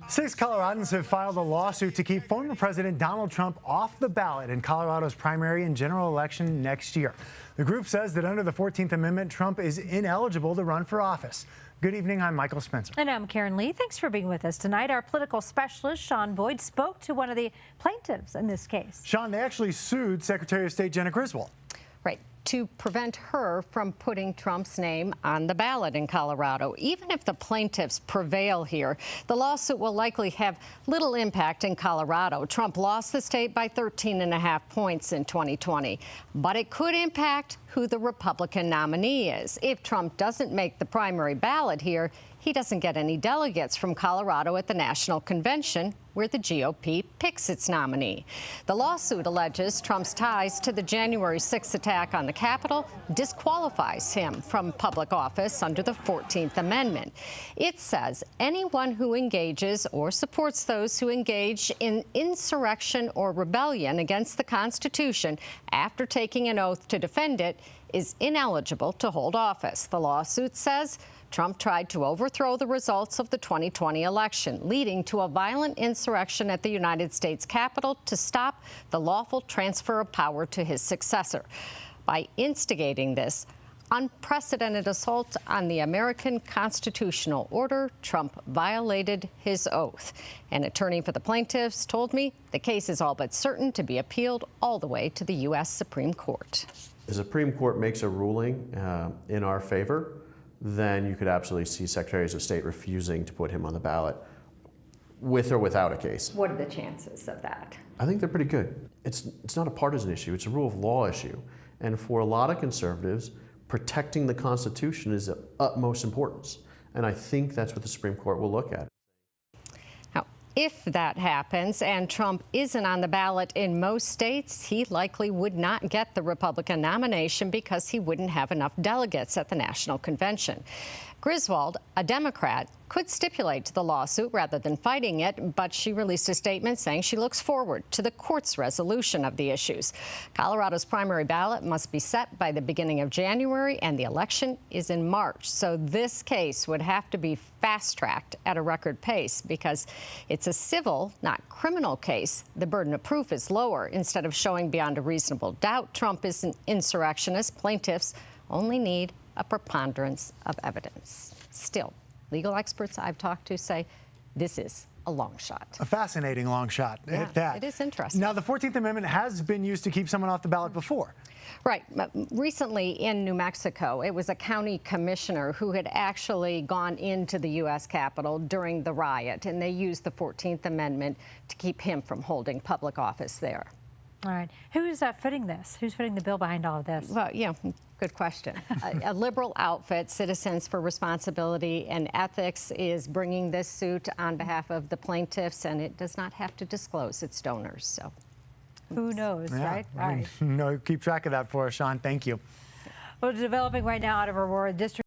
6 Coloradans have filed a lawsuit to keep former President Donald Trump off the ballot in Colorado's primary and general election next year. The group says that under the 14th Amendment, Trump is ineligible to run for office. Good evening, I'm Michael Spencer. And I'm Karen Lee. Thanks for being with us tonight. Our political specialist, Sean Boyd, spoke to one of the plaintiffs in this case. Sean, they actually sued Secretary of State Jenna Griswold. Right, to prevent her from putting Trump's name on the ballot in Colorado. Even if the plaintiffs prevail here, the lawsuit will likely have little impact in Colorado. Trump lost the state by 13.5 points in 2020, but it could impact who the Republican nominee is. If Trump doesn't make the primary ballot here, he doesn't get any delegates from Colorado at the national convention, where the GOP picks its nominee. The lawsuit alleges Trump's ties to the January 6th attack on the Capitol disqualifies him from public office under the 14th Amendment. It says anyone who engages or supports those who engage in insurrection or rebellion against the Constitution after taking an oath to defend it is ineligible to hold office. The lawsuit says Trump tried to overthrow the results of the 2020 election, leading to a violent insurrection at the United States Capitol to stop the lawful transfer of power to his successor. By instigating this unprecedented assault on the American constitutional order, Trump violated his oath. An attorney for the plaintiffs told me the case is all but certain to be appealed all the way to the U.S. Supreme Court. The Supreme Court makes a ruling in our favor, then you could absolutely see secretaries of state refusing to put him on the ballot with or without a case. What are the chances of that? I think they're pretty good. It's not a partisan issue, it's a rule of law issue. And for a lot of conservatives, protecting the Constitution is of utmost importance. And I think that's what the Supreme Court will look at. If that happens and Trump isn't on the ballot in most states, he likely would not get the Republican nomination because he wouldn't have enough delegates at the national convention. Griswold, a Democrat, could stipulate to the lawsuit rather than fighting it, but she released a statement saying she looks forward to the court's resolution of the issues. Colorado's primary ballot must be set by the beginning of January, and the election is in March. So this case would have to be fast-tracked at a record pace because it's a civil, not criminal case. The burden of proof is lower. Instead of showing beyond a reasonable doubt Trump is an insurrectionist, plaintiffs only need a preponderance of evidence. Still, legal experts I've talked to say this is a long shot. A fascinating long shot at that. It is interesting. Now, the 14th Amendment has been used to keep someone off the ballot before. Right. Recently in New Mexico, it was a county commissioner who had actually gone into the U.S. Capitol during the riot, and they used the 14th Amendment to keep him from holding public office there. All right. Who's footing this? Who's footing the bill behind all of this? Well, yeah, good question. A liberal outfit, Citizens for Responsibility and Ethics, is bringing this suit on behalf of the plaintiffs, and it does not have to disclose its donors. So, who knows, right? All right. No, keep track of that for us, Sean. Thank you. Well, developing right now out of Aurora District.